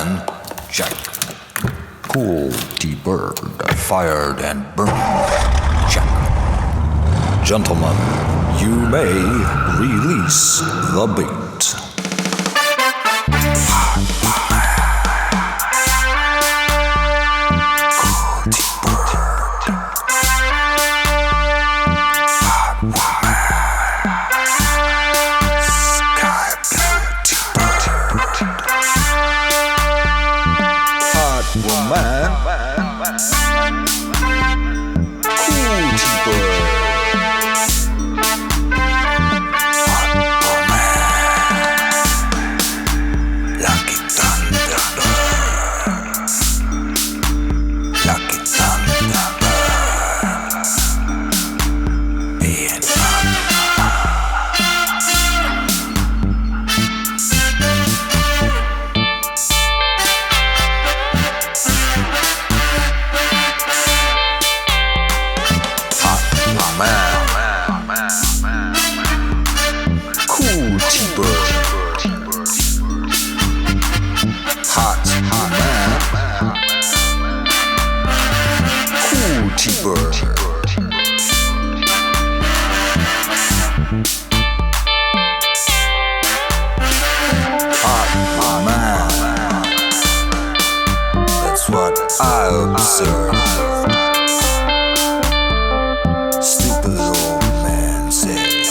woman, check. Cool T-Bird, fired and burned, check. Gentlemen, you may release the beat. I observe. Stupid old man say,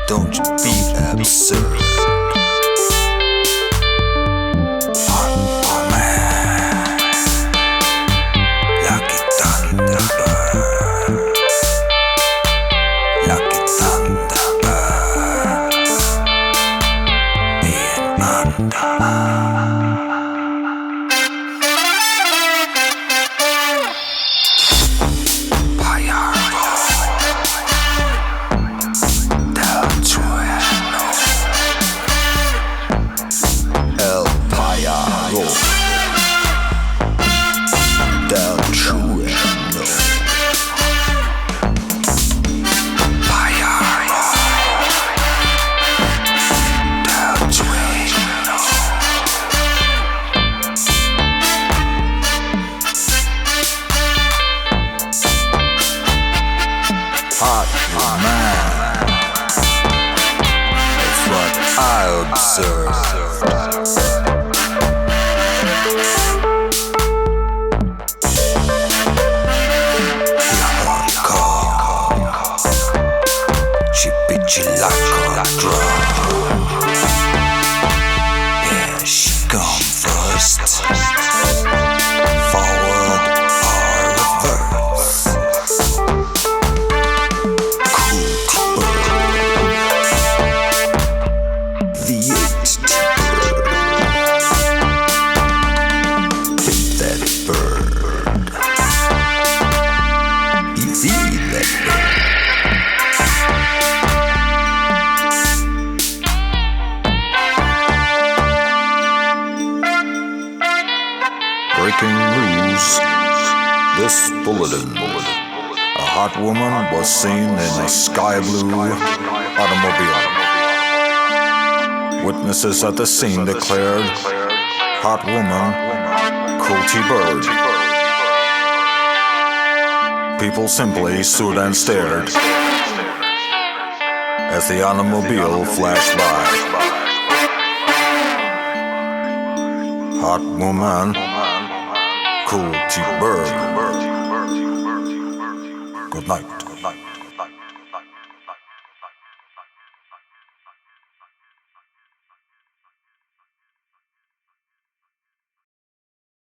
don't you be absurd. Oh man, lucky thunderbird, lucky thunderbird, being under. Hot man, that's what I observe. She beat you like a drum. Yeah, she come first. Forward or reverse. Breaking news. This bulletin. A hot woman was seen in a sky blue automobile. Witnesses at the scene declared, hot woman, cool T-Bird. People simply stood and stared as the automobile flashed by. Hot woman, cool T-Bird. Good night.